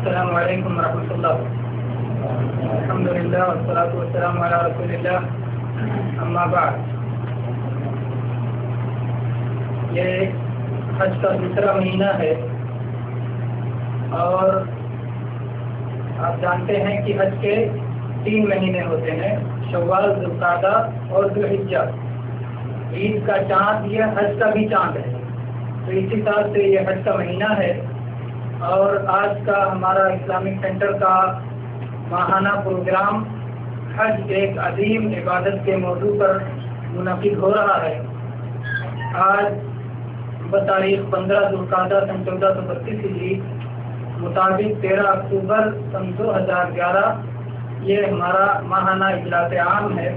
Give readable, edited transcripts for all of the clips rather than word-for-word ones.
السلام علیکم ورحمۃ اللہ. الحمد للہ والصلاۃ والسلام علی رسول اللہ. اما بعد. یہ حج کا دوسرا مہینہ ہے اور آپ جانتے ہیں کہ حج کے 3 مہینے ہوتے ہیں: شوال، ذوالقعدہ اور ذوالحجہ. عید کا چاند یہ حج کا بھی چاند ہے، تو اسی حساب سے یہ حج کا مہینہ ہے. اور آج کا ہمارا اسلامک سینٹر کا ماہانہ پروگرام حج ایک عظیم عبادت کے موضوع پر منعقد ہو رہا ہے. آج بتاریخ 15 ذوالقعدہ سن 1432 ہجری مطابق 13 اکتوبر سن 2011 یہ ہمارا ماہانہ اجلاس عام ہے،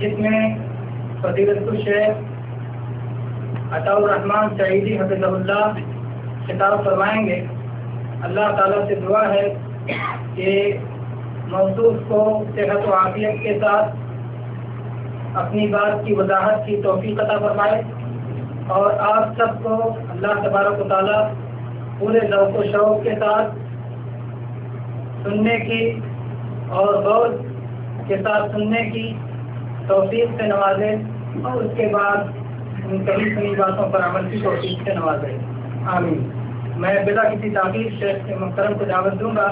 جس میں فضیلت الشیخ عطاء الرحمن سعیدی حفظہ اللہ خطاب فرمائیں گے. اللہ تعالیٰ سے دعا ہے کہ موصوف کو صحت و عافیت کے ساتھ اپنی بات کی وضاحت کی توفیق عطا فرمائے، اور آپ سب کو اللہ تبارک و تعالیٰ پورے ذوق و شوق کے ساتھ سننے کی اور غور کے ساتھ سننے کی توفیق سے نوازے، اور اس کے بعد ان کئی سنی باتوں پر عمل کی توفیق سے نوازے. آمین. میں بلا کسی تاخیر شیخ محترم کو دعوت دوں گا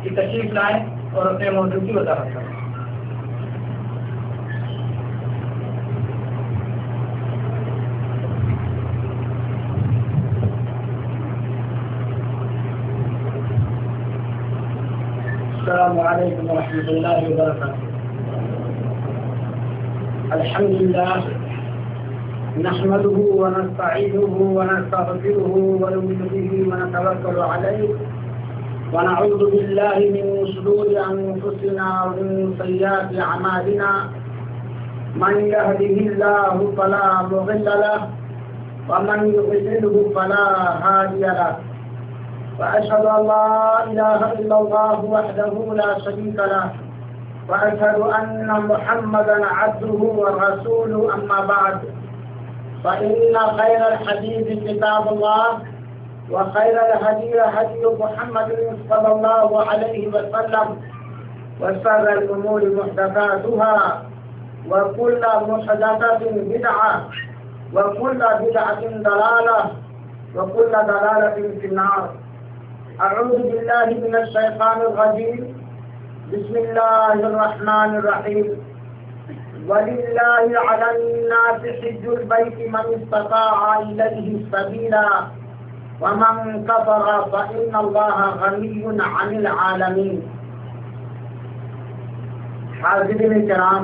کہ تشریف لائیں اور اپنے موضوع کی وضاحت کریں. السلام علیکم ورحمۃ اللہ وبرکاتہ. الحمد للہ نحمده ونستعينه ونستغفره ونؤمن به ونتوكل عليه ونعوذ بالله من شرور أنفسنا ومن سيئات أعمالنا. من يهده الله فلا مضل له ومن يضلله فلا هادي له. وأشهد أن لا إله إلا الله وحده لا شريك له وأشهد أن محمدا عبده ورسوله. أما بعد، فإن خير الحديث كتاب الله وخير الهدي هدي محمد صلى الله عليه وسلم وشر الأمور محدثاتها وكل محدثة بدعة وكل بدعة ضلالة وكل ضلالة في النار. أعوذ بالله من الشيطان الرجيم. بسم الله الرحمن الرحيم. وَلِلَّهِ عَلَى النَّاسِ حِجُّ الْبَيْتِ مَنِ اسْتَطَاعَ إِلَيْهِ سَبِيلًا وَمَنْ كَفَرَ فَإِنَّ اللَّهَ غَنِيٌّ عَنِ الْعَالَمِينَ. حاضرین کرام،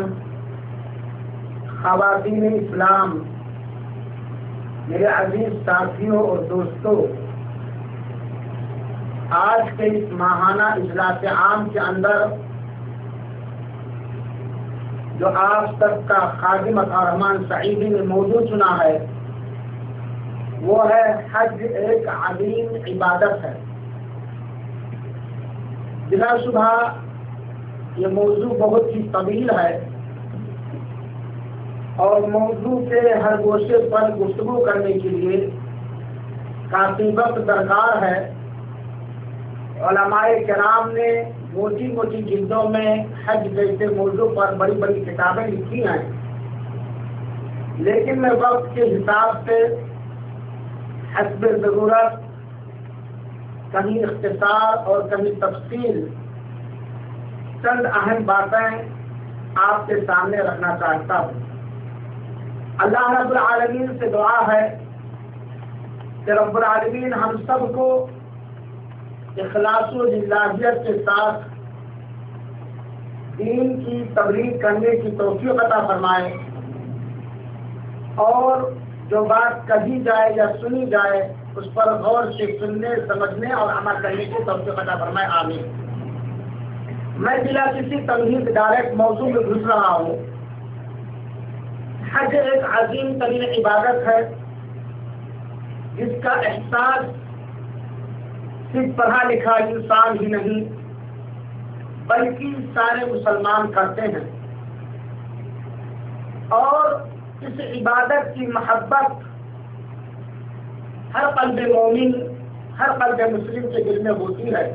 خواتین اسلام، میرے عزیز ساتھیوں اور دوستوں، آج کے اس ماہانہ اجلاس عام کے اندر جو آج تک کا خادم عطاء الرحمن سعیدی نے موضوع چنا ہے وہ ہے حج ایک عظیم عبادت ہے. بلا شبہ یہ موضوع بہت ہی طویل ہے اور موضوع کے ہر گوشے پر گفتگو کرنے کے لیے کافی وقت درکار ہے. علماء کرام نے موٹی موٹی جلدوں میں حج جیسے موضوع پر بڑی بڑی کتابیں لکھی ہیں، لیکن میں وقت کے حساب سے حسب ضرورت کہیں اختصار اور کہیں تفصیل چند اہم باتیں آپ کے سامنے رکھنا چاہتا ہوں. اللہ رب العالمین سے دعا ہے کہ رب العالمین ہم سب کو اخلاص و للہیت کے ساتھ دین کی تبلیغ کرنے کی توفیق عطا فرمائے، اور جو بات کہی جائے یا سنی جائے اس پر غور سے سننے، سمجھنے اور عمل کرنے کی توفیق عطا فرمائے. آمین. میں بلا کسی تمہید ڈائریکٹ موضوع میں گھس رہا ہوں. حج ایک عظیم ترین عبادت ہے جس کا احساس صرف پڑھا لکھا انسان ہی نہیں بلکہ سارے مسلمان کرتے ہیں، اور اس عبادت کی محبت ہر قلب مومن ہر قلب مسلم کے دل میں ہوتی ہے۔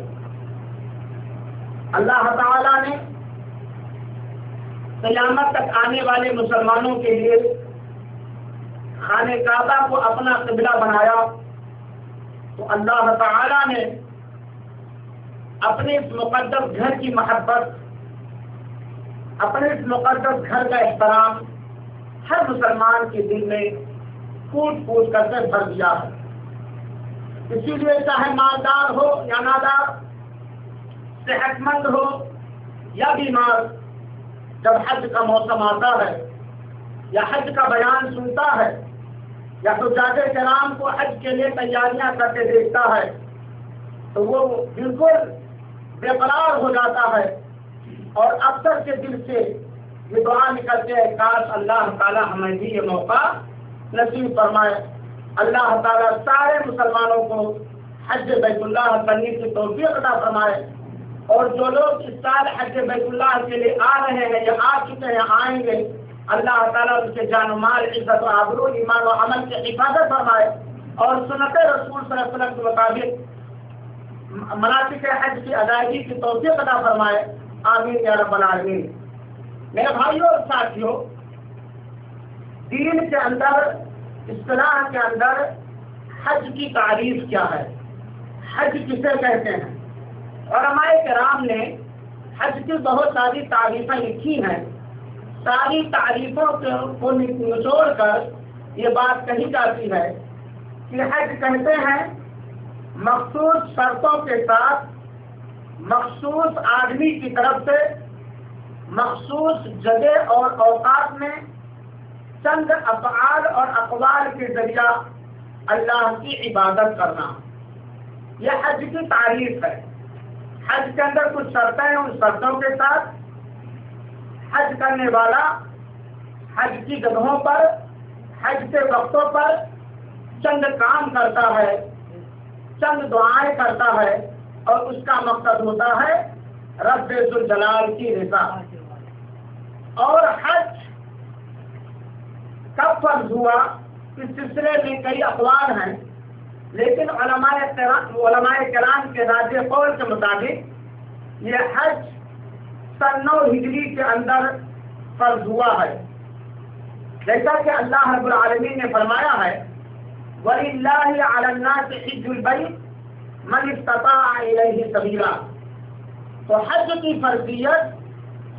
اللہ تعالیٰ نے قیامت تک آنے والے مسلمانوں کے لیے خانہ کعبہ کو اپنا قبلہ بنایا، تو اللہ تعالیٰ نے اپنے اس مقدس گھر کی محبت، اپنے اس مقدس گھر کا احترام ہر مسلمان کے دل میں کوٹ کوٹ کر کے بھر دیا ہے۔ اسی لیے چاہے مالدار ہو یا نادار، صحت مند ہو یا بیمار، جب حج کا موسم آتا ہے یا حج کا بیان سنتا ہے یا حجاج کرام کو حج کے لیے تیاریاں کرتے دیکھتا ہے تو وہ بالکل بے قرار ہو جاتا ہے اور اکثر کے دل سے یہ دعا نکلتے ہے، کاش اللہ تعالیٰ ہمیں بھی یہ موقع نصیب فرمائے۔ اللہ تعالیٰ سارے مسلمانوں کو حج بیت اللہ کرنے کی توفیق عطا فرمائے، اور جو لوگ اس سال حج بیت اللہ کے لیے آ رہے ہیں یا آ چکے ہیں، آئیں گے، اللہ تعالیٰ ان کے جان و مال، عزت و آبرو، ایمان و عمل کی حفاظت فرمائے اور سنت رسول صلی اللہ علیہ وسلم کے مطابق مناسک حج کی ادائیگی کی توفیق عطا فرمائے۔ آمین یا رب العالمین۔ میرے بھائیوں اور ساتھیوں، دین کے اندر، اصطلاح کے اندر حج کی تعریف کیا ہے، حج کسے کہتے ہیں؟ علماء کرام نے حج کی بہت ساری تعریفیں لکھی ہیں۔ ساری تعریفوں کو نچوڑ کر یہ بات کہی جاتی ہے کہ حج کہتے ہیں مخصوص شرطوں کے ساتھ مخصوص آدمی کی طرف سے مخصوص جگہ اور اوقات میں چند افعال اور اقوال کے ذریعہ اللہ کی عبادت کرنا، یہ حج کی تعریف ہے۔ حج کے اندر کچھ شرطیں ہیں، ان شرطوں کے ساتھ حج کرنے والا حج کی جگہوں پر، حج کے وقتوں پر چند کام کرتا ہے، چند دعائیں کرتا ہے، اور اس کا مقصد ہوتا ہے رب ذوالجلال کی رضا۔ اور حج کب فرض ہوا، اس سلسلے میں کئی اقوال ہیں، لیکن علماء کرام کے راج قول کے مطابق یہ حج سن 9 ہجری کے اندر فرض ہوا ہے، جیسا کہ اللہ رب العالمین نے فرمایا ہے وَلِلَّهِ عَلَى النَّاسِ حِجُّ الْبَيْتِ مَنِ اسْتَطَاعَ إِلَيْهِ سَبِيلًا۔ تو حج کی فرضیت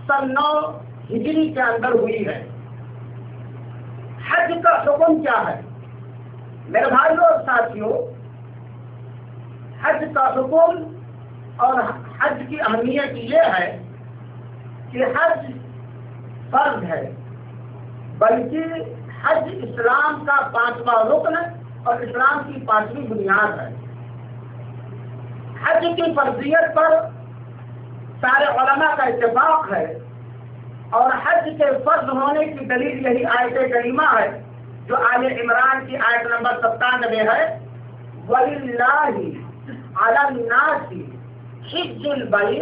سن 9 ہجری کے اندر ہوئی ہے۔ حج کا حکم کیا ہے؟ میرے بھائیوں اور ساتھیوں، حج کا حکم اور حج کی اہمیت یہ ہے کہ حج فرض ہے، بلکہ حج اسلام کا 5واں رکن اور اسلام کی 5ویں بنیاد ہے۔ حج کی فرضیت پر سارے علماء کا اتفاق ہے، اور حج کے فرض ہونے کی دلیل یہی آیت کریمہ ہے جو آل عمران کی آیت نمبر 97 ہے، وَلِلَّهِ عَلَى النَّاسِ حِجُّ الْبَيْتِ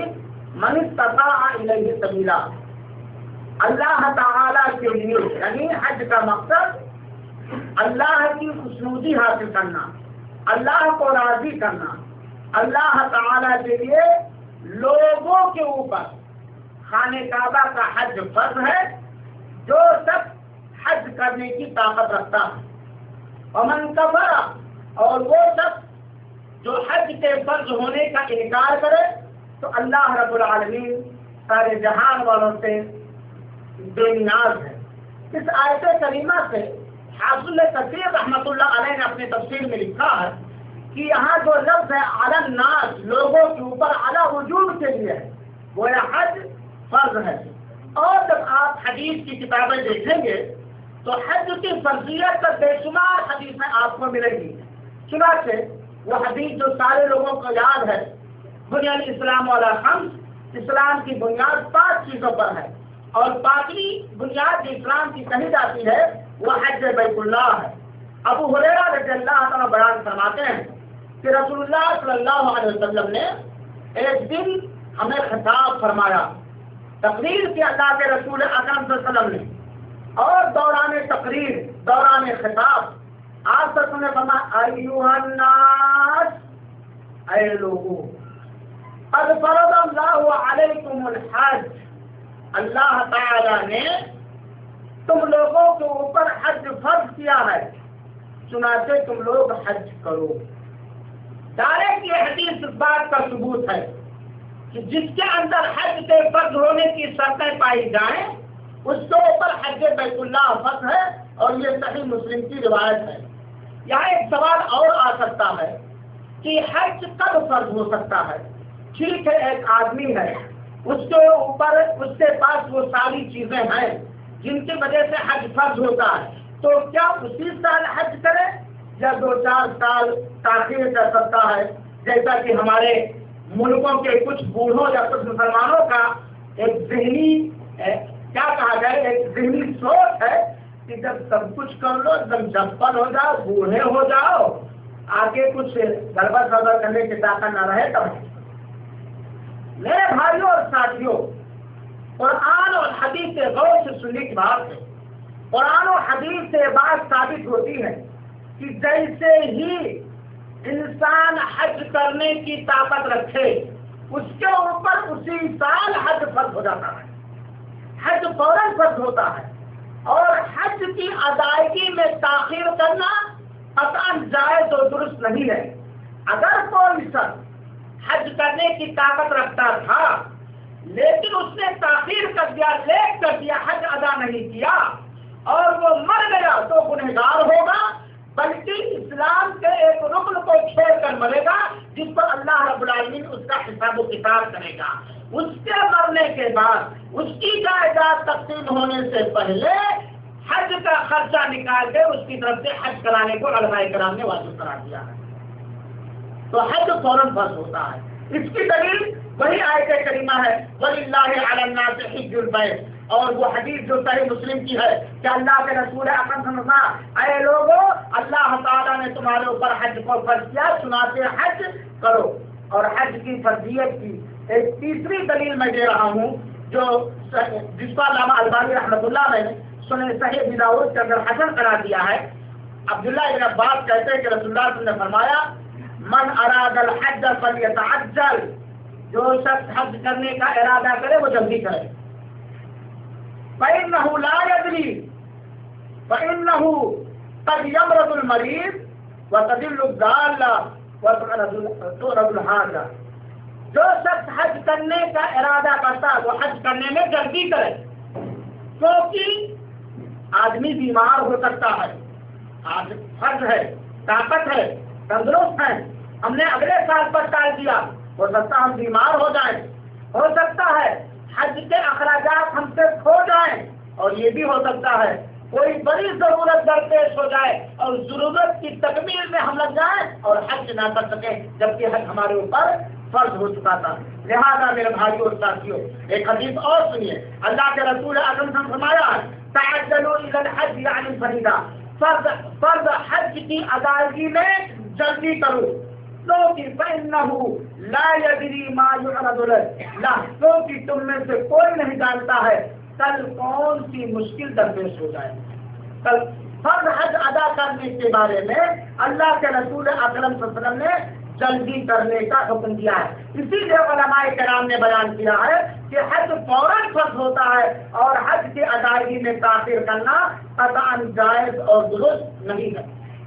مَنِ اسْتَطَاعَ إِلَيْهِ سَبِيلًا۔ اللہ تعالیٰ کے لیے، یعنی حج کا مقصد اللہ کی خوشنودی حاصل کرنا، اللہ کو راضی کرنا۔ اللہ تعالیٰ کے لیے لوگوں کے اوپر خانہ کعبہ کا حج فرض ہے، جو سب حج کرنے کی طاقت رکھتا ہے۔ ومن کفر، اور وہ سب جو حج کے فرض ہونے کا انکار کرے تو اللہ رب العالمین سارے جہان والوں سے بے نیاز ہے۔ اس آیت کریمہ سے حافظ کثیر رحمۃ اللہ علیہ نے اپنے تفسیر میں لکھا ہے کہ یہاں جو لفظ ہے علی الناس، لوگوں کے اوپر، علی وجوب کے لیے ہے، وہ حج فرض ہے۔ اور جب آپ حدیث کی کتابیں دیکھیں گے تو حج کی فرضیت کا بے شمار حدیثیں آپ کو ملیں گی۔ چنانچہ وہ حدیث جو سارے لوگوں کو یاد ہے، بنیاد اسلام والا خمس، اسلام کی بنیاد 5 چیزوں پر ہے، اور 5ویں بنیاد جو اسلام کی کہی جاتی ہے وہ حج بیت اللہ ہے۔ ابو ہریرہ رضی اللہ عنہ بیان فرماتے ہیں کہ رسول اللہ صلی اللہ علیہ وسلم نے ایک دن ہمیں خطاب فرمایا، تقریر کی اللہ کے رسول اکرم صلی اللہ علیہ وسلم نے، اور دوران تقریر، دوران خطاب آپ سے سنے فرمایا ایھا الناس اے لوگوں قد فرض اللہ علیکم الحج، اللہ تعالی نے تم لوگوں کے اوپر حج فرض کیا ہے، چنانچہ تم لوگ حج کرو۔ ڈائریکٹ یہ حدیث اس بات کا ثبوت ہے کہ جس کے اندر حج کے فرض ہونے کی شرطیں پائی جائیں اس کے اوپر حج بیت اللہ فرض ہے، اور یہ صحیح مسلم کی روایت ہے۔ یہاں ایک سوال اور آ سکتا ہے کہ حج کب فرض ہو سکتا ہے؟ ٹھیک ہے، ایک آدمی ہے، اس کے اوپر اس کے پاس وہ ساری چیزیں ہیں جن کی وجہ سے حج فرض ہوتا ہے، تو کیا اسی سال حج کرے یا 2-4 سال تاخیر کر سکتا ہے؟ جیسا کہ ہمارے ملکوں کے کچھ بوڑھوں یا کچھ مسلمانوں کا ایک ذہنی کیا کہا جائے، ایک ذہنی سوچ ہے کہ جب سب کچھ کر لو، ایک دم چپل ہو جاؤ، بوڑھے ہو جاؤ، آگے کچھ گڑبڑ گڑبڑ کرنے کی طاقت نہ رہے تب۔ میرے بھائیوں اور ساتھیوں، قرآن اور حدیث سے غور سے سننے کی بات ہے۔ قرآن و حدیث سے بات ثابت ہوتی ہے کہ جیسے ہی انسان حج کرنے کی طاقت رکھے اس کے اوپر اسی سال حج فرض ہو جاتا ہے، حج فوراً فرض ہوتا ہے، اور حج کی ادائیگی میں تاخیر کرنا قطعاً جائز و درست نہیں ہے۔ اگر کوئی شخص حج کرنے کی طاقت رکھتا تھا لیکن اس نے تاخیر کر دیا، لیٹ کر دیا، حج ادا نہیں کیا اور وہ مر گیا تو گنہگار ہوگا، بلکہ اسلام کے ایک رکن کو چھوڑ کر مرے گا جس پر اللہ رب العالمین اس کا حساب و کتاب کرے گا۔ اس کے مرنے کے بعد اس کی جائیداد تقسیم ہونے سے پہلے حج کا خرچہ نکال کے اس کی طرف سے حج کرانے کو علماء کرام نے واجب قرار دیا ہے، تو حج فوراً فرض ہوتا ہے۔ اس کی دلیل وہی آیت کریمہ ہے وَلِلَّهِ عَلَى النَّاسِ حِجُّ الْبَيْتِ، اور وہ حدیث جو صحیح مسلم کی ہے کہ اللہ کے رسول اکرم صلی اللہ علیہ وسلم، اے لوگوں اللہ تعالیٰ نے تمہارے اوپر حج کو فرض کیا، چنانچہ حج کرو۔ اور حج کی فرضیت کی ایک تیسری دلیل میں دے رہا ہوں جو جس کو علامہ البانی رحمۃ اللہ نے سنن صحیح ابی داؤد کے اندر حسن قرار دیا ہے۔ عبداللہ بن عباس کہتے ہیں کہ رسول اللہ صلی اللہ علیہ وسلم نے فرمایا من اراد الحج فلیتعجل، جو شخص حج کرنے کا ارادہ کرے وہ جلدی کرے، فإنه لا يدري فإنه قد يمرض المريض وتدل الضالة وتعرض الحاجة، جو شخص حج کرنے کا ارادہ کرتا ہے وہ حج کرنے میں جلدی کرے، کیونکہ آدمی بیمار ہو سکتا ہے، آج فرض ہے، طاقت ہے، تندرست ہے، ہم نے اگلے سال پر ٹال دیا، ہو سکتا ہے ہم بیمار ہو جائیں، ہو سکتا ہے حج کے اخراجات ہم سے کھو جائیں، اور یہ بھی ہو سکتا ہے کوئی بڑی ضرورت درپیش ہو جائے اور ضرورت کی تکمیل میں ہم لگ جائیں اور حج نہ کر سکیں، جبکہ حج ہمارے اوپر فرض ہو چکا تھا۔ لہذا میرے بھائیوں اور ساتھیوں ایک حدیث اور سنیے، اللہ کے رسول اکرم صلی اللہ علیہ وسلم نے فرمایا تعجلوا الی الحج یعنی الفریضہ، فرض حج کی ادائیگی میں جلدی کرو، فإنه لا يدري ما يعرض له، کیونکہ تم میں سے کوئی نہیں جانتا ہے کل کون سی مشکل درپیش ہو جائے۔ کل فرض حج ادا کرنے کے بارے میں اللہ کے رسول اکرم صلی اللہ علیہ وسلم نے جلدی کرنے کا حکم دیا ہے، اسی لیے علماء کرام نے بیان کیا ہے کہ حج فوراً فرض ہوتا ہے اور حج کی ادائیگی میں تاخیر کرنا قطعاً جائز اور درست نہیں ہے۔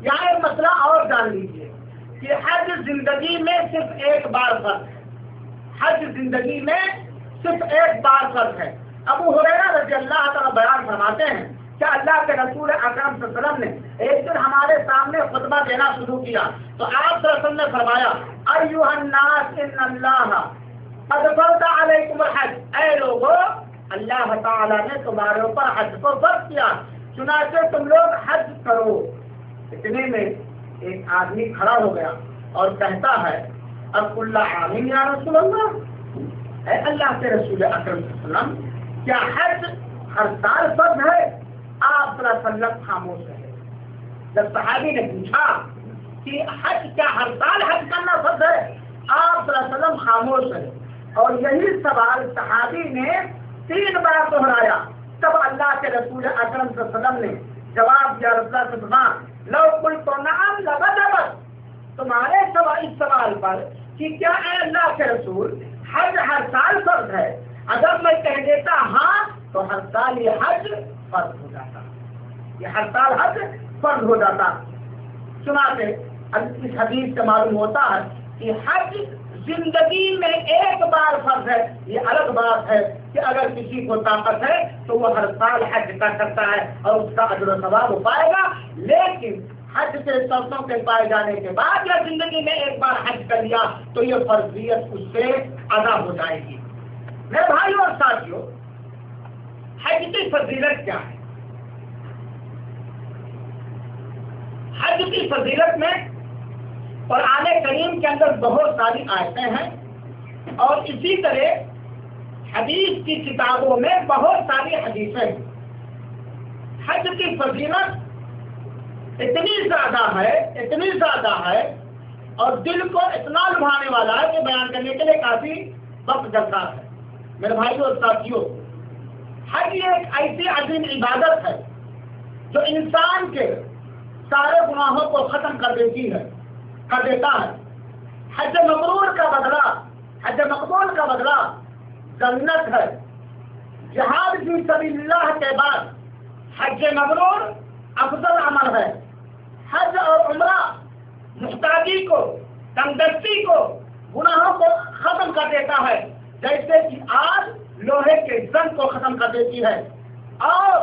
یہاں ایک مسئلہ اور جان لیجیے کہ حج زندگی میں صرف ایک بار فرض ہے، حج زندگی میں صرف ایک بار فرض ہے۔ ابو ہریرہ رضی اللہ تعالیٰ بیان فرماتے ہیں کہ اللہ کے رسول اکرم صلی اللہ علیہ وسلم نے ایک دن ہمارے سامنے خطبہ دینا شروع کیا تو آپ صلی اللہ علیہ وسلم نے فرمایا ایھا الناس ان اللہ قد فرض علیکم الحج، اے لوگو اللہ تعالیٰ نے تمہارے اوپر حج کو فرض کیا، چنانچہ تم لوگ حج کرو۔ اتنے میں ایک آدمی کھڑا ہو گیا اور کہتا ہے اب اللہ عامین یا رسول اللہ، اے اللہ کے رسول اکرم صلی اللہ علیہ وسلم کیا حج ہر سال فرض ہے؟ آپ صلی اللہ علیہ وسلم خاموش رہے۔ جب صحابی نے پوچھا کہ حج کیا ہر سال حج کرنا فرض ہے، آپ صلی اللہ علیہ وسلم خاموش رہے، اور یہی سوال صحابی نے 3 بار دہرایا، تب اللہ کے رسول اکرم صلی اللہ علیہ وسلم نے جواب دیا، رسول اللہ لو قلت نعم لوجبت، تمہارے اس سوال پر کہ کیا اے اللہ کے رسول حج ہر سال فرض ہے؟ اگر میں کہہ دیتا ہاں تو ہر سال یہ حج فرض ہو جاتا، یہ ہر سال حج فرض ہو جاتا۔ چنانچہ اس حدیث سے معلوم ہوتا ہے کہ حج زندگی میں ایک بار فرض ہے۔ یہ الگ بات ہے کہ اگر کسی کو طاقت ہے تو وہ ہر سال حج کا کرتا ہے اور اس کا اجر و ثواب پائے گا، لیکن حج کے شرطوں کے پائے جانے کے بعد یا زندگی میں ایک بار حج کر لیا تو یہ فرضیت اس سے ادا ہو جائے گی۔ میرے بھائیوں اور ساتھیوں، حج کی فضیلت کیا ہے؟ حج کی فضیلت میں قرآن کریم کے اندر بہت ساری آیتیں ہیں اور اسی طرح حدیث کی کتابوں میں بہت ساری حدیثیں ہیں۔ حج کی فضیلت اتنی زیادہ ہے اور دل کو اتنا لبھانے والا ہے کہ بیان کرنے کے لیے کافی وقت درکار ہے۔ میرے بھائیوں اور ساتھیوں، حج ایک ایسی عظیم عبادت ہے جو انسان کے سارے گناہوں کو ختم کر دیتا ہے۔ حج مبرور کا بدلہ جنت ہے۔ جہاد فی سبیل اللہ کے بعد حج مبرور افضل عمل ہے۔ حج اور عمرہ محتاجی کو، تنگدستی کو، گناہوں کو ختم کر دیتا ہے، جیسے کہ آگ لوہے کے زنگ کو ختم کر دیتی ہے۔ اور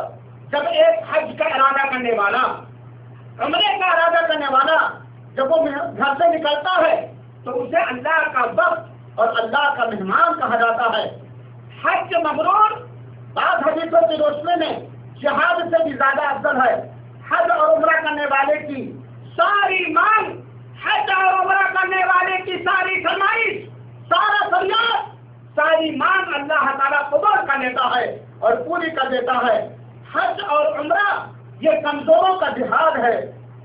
جب ایک حج کا ارادہ کرنے والا، عمرے کا ارادہ کرنے والا جب وہ گھر سے نکلتا ہے تو اسے اللہ کا وقت اور اللہ کا مہمان کہا جاتا ہے۔ حج مبرور بعض حدیثوں کی روشنی میں جہاد سے بھی زیادہ افضل ہے۔ حج اور عمرہ کرنے والے کی ساری مانگ، حج اور عمرہ کرنے والے کی ساری فرمائش، سارا فریاد، ساری مانگ اللہ تعالیٰ قبول کر لیتا ہے اور پوری کر دیتا ہے۔ حج اور عمرہ یہ کمزوروں کا جہاد ہے۔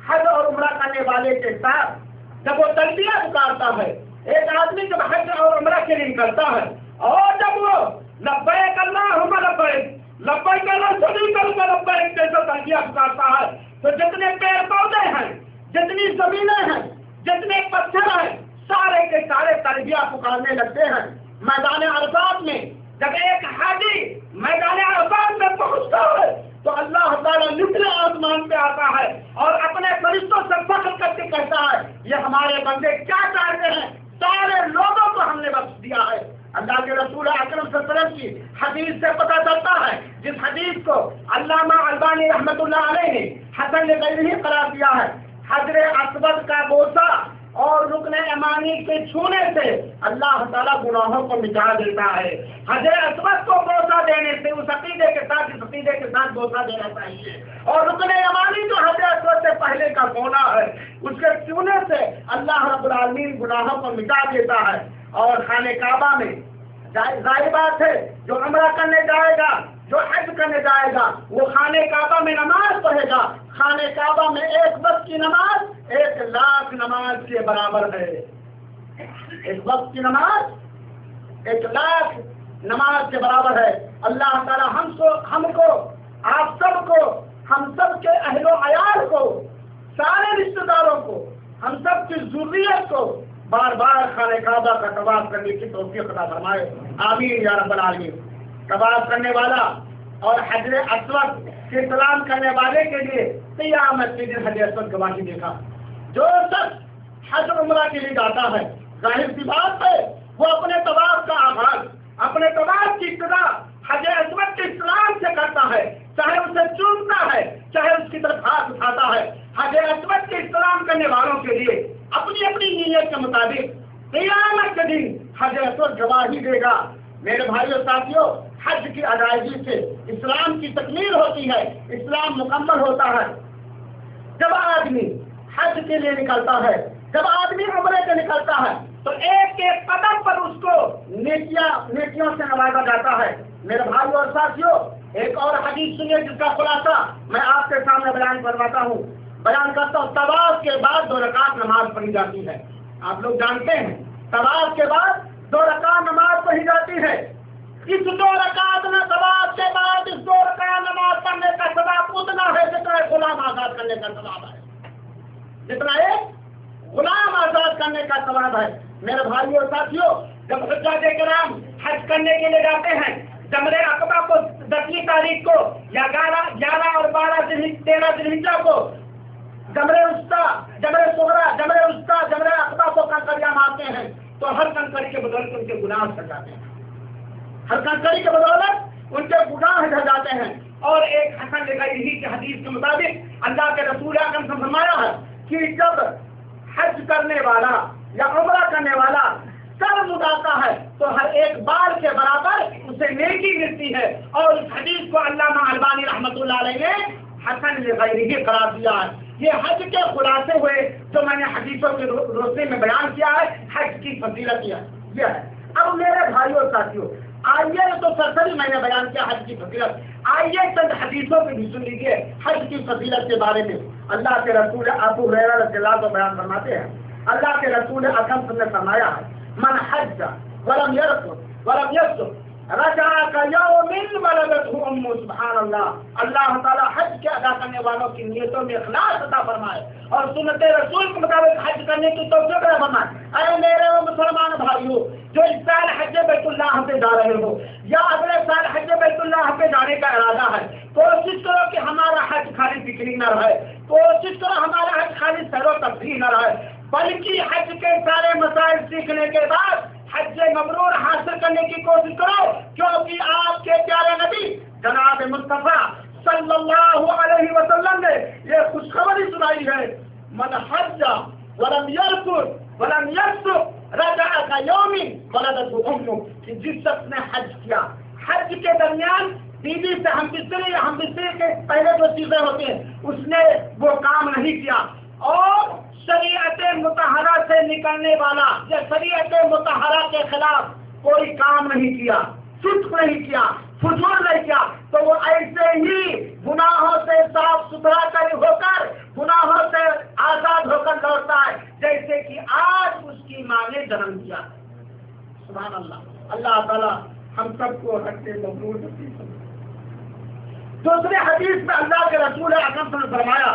حج اور عمرہ کرنے والے کے ساتھ جب وہ تلبیہ پکارتا ہے، ایک آدمی جب حج اور عمرہ کے لیے نکلتا ہے اور جب وہ لبیک اللہم لبیک، لبیک لا شریک لک لبیک جیسا تلبیہ پکارتا ہے تو جتنے پیڑ پودے ہیں، جتنی زمینیں ہیں، جتنے پتھر ہیں، سارے کے سارے تلبیہ پکارنے لگتے ہیں۔ میدان عرفات میں جب ایک حاجی میدان عرفات میں پہنچتا ہے تو اللہ تعالیٰ نچلے آسمان پہ آتا ہے اور اپنے فرشتوں سے فخر کر کے کہتا ہے، یہ ہمارے بندے کیا چاہتے ہیں، سارے لوگوں کو ہم نے بخش دیا ہے۔ اللہ کے رسول اکرم صلی اللہ علیہ وسلم کی حدیث سے پتہ چلتا ہے، جس حدیث کو علامہ البانی رحمۃ اللہ علیہ نے حسن غیرہ قرار دیا ہے، حجر اسود کا بوسہ اور رکن یمانی کے چھونے سے اللہ تعالیٰ گناہوں کو مٹا دیتا ہے۔ حجر اسود کو بوسہ دینے سے اس عقیدے کے ساتھ بوسہ دینا چاہیے، اور رکن یمانی جو حجر اسود سے پہلے کا کونا ہے، اس کے چھونے سے اللہ رب العالمین گناہوں کو مٹا دیتا ہے۔ اور خانہ کعبہ میں ظاہر بات ہے، جو عمرہ کرنے جائے گا، جو حج کرنے جائے گا، وہ خانہ کعبہ میں نماز پڑھے گا۔ خانہ کعبہ میں ایک وقت کی نماز 1,00,000 نماز کے برابر ہے۔ ایک وقت کی نماز 1,00,000 نماز کے برابر ہے۔ اللہ تعالی ہم کو، آپ سب کو، ہم سب کے اہل و عیال کو، سارے رشتہ داروں کو، ہم سب کی ذریت کو بار بار خانہ کعبہ کا طواف کرنے کی توفیق عطا فرمائے، آمین یا رب العالمین۔ طواف کرنے والا اور حجر اسود سے سلام کرنے والے کے لیے قیامت کے دن حجر اسود گواہی دیکھا۔ جو شخص حج عمرہ کے لیے جاتا ہے، ظاہر سی بات ہے وہ اپنے طواف کا آغاز، اپنے طواف کی ابتدا حجر اسود کے سلام سے کرتا ہے، چاہے اسے چومتا ہے، چاہے اس کی طرف ہاتھ اٹھاتا ہے۔ حجر اسود کے سلام کرنے والوں کے لیے اپنی اپنی نیت کے مطابق قیامت کے دن حجر اسود گواہی دے گا۔ میرے بھائیو ساتھیوں، حج کی ادائیگی سے اسلام کی تکمیل ہوتی ہے، اسلام مکمل ہوتا ہے۔ جب آدمی حج کے لیے نکلتا ہے، جب آدمی عمرے سے نکلتا ہے تو ایک ایک قدم پر اس کو نیکیوں سے نوازا جاتا ہے۔ میرے بھائیو اور ساتھیوں، ایک اور حدیث سنیے جس کا خلاصہ میں آپ کے سامنے بیان کرتا ہوں۔ طواف کے بعد 2 رکعت نماز پڑھی جاتی ہے۔ آپ لوگ جانتے ہیں طواف کے بعد 2 رکعت نماز پڑھی جاتی ہے۔ اس 2 رکعت طواف کے بعد اس 2 رکعت نماز پڑھنے کا ثواب اتنا ہے جتنا غلام آزاد کرنے کا ثواب ہے، جتنا ایک غلام آزاد کرنے کا ثواب ہے۔ میرے بھائیوں اور ساتھیوں، جب حجاج کرام حج کرنے کے لیے جاتے ہیں، جمرہ عقبہ کو 10ویں تاریخ کو یا 11 اور 13 ذوالحجہ کو جمرہ وسطیٰ، جمرہ صغریٰ، جمرہ وسطیٰ، جمرہ عقبہ کو کنکریاں مارتے ہیں تو ہر کنکری کے بدولت ان کے گناہ ہٹ جاتے ہیں، ہر کنکری کے بدولت ان کے گناہ ہٹ جاتے ہیں۔ اور ایک حسن لغیرہ کی حدیث کے مطابق اللہ کے رسول اکرم نے فرمایا ہے کہ جب حج کرنے والا یا عمرہ کرنے والا سر مڈاتا ہے تو ہر ایک بال کے برابر اسے نیکی ملتی ہے۔ اور اس حدیث کو علامہ البانی رحمۃ اللہ علیہ نے حسن لغیرہ قرار دیا ہے۔ یہ حج کے خلاصے ہوئے جو میں نے حدیثوں کے روشنی میں بیان کیا ہے، حج کی فضیلت یہ ہے۔ اب میرے بھائیوں اور ساتھیوں، آئیے تو سرسری میں نے بیان کیا حج کی فضیلت، آئیے چند حدیثوں پہ بھی سن لیجیے حج کی فضیلت کے بارے میں۔ اللہ کے رسول ابو ہریرہ رضی اللہ عنہ کو بیان فرماتے ہیں، اللہ کے رسول اکرم نے فرمایا ہے من حج ولم يرفث ولم يفسق رجع كيوم ولدته امه۔ سبحان اللہ، اللہ تعالیٰ حج کے ادا کرنے والوں کی نیتوں میں اخلاص عطا فرمائے اور سنت رسول کے مطابق حج کرنے کی توفیق عطا فرمائے۔ اے میرے مسلمان بھائیوں، جو اس سال حج بیت اللہ پہ جا رہے ہو یا اگلے سال حج بیت اللہ پہ جانے کا ارادہ ہے، کوشش کرو کہ ہمارا حج خالی ذکری نہ رہے، کوشش کرو ہمارا حج خالی سیر و تفریح نہ رہے، بلکہ حج کے سارے مسائل سیکھنے کے بعد حج مبرور حاصل کرنے کی کوشش کرو، کیونکہ آپ کے پیارے نبی جناب مصطفیٰ صلی اللہ علیہ وسلم نے یہ خوشخبری سنائی ہے، من حج ولم يرفث ولم يفسق رجع كيوم ولدته امه، کہ جس شخص نے حج کیا، حج کے درمیان بیوی سے ہم بستری کے پہلے جو چیزیں ہوتی ہیں اس نے وہ کام نہیں کیا، اور شریعت مطہرہ سے نکلنے والا یا شریعت مطہرہ کے خلاف کوئی کام نہیں کیا، فسق نہیں کیا، فجور نہیں کیا، تو وہ ایسے ہی گناہوں سے صاف ستھرا ہو کر گناہوں سے آزاد ہو کر لوٹتا ہے جیسے کہ آج اس کی ماں نے جنم دیا۔ سبحان اللہ، اللہ تعالیٰ ہم سب کو حج مبرور نصیب فرمائے۔ دوسرے حدیث میں اللہ کے رسول اکرم نے فرمایا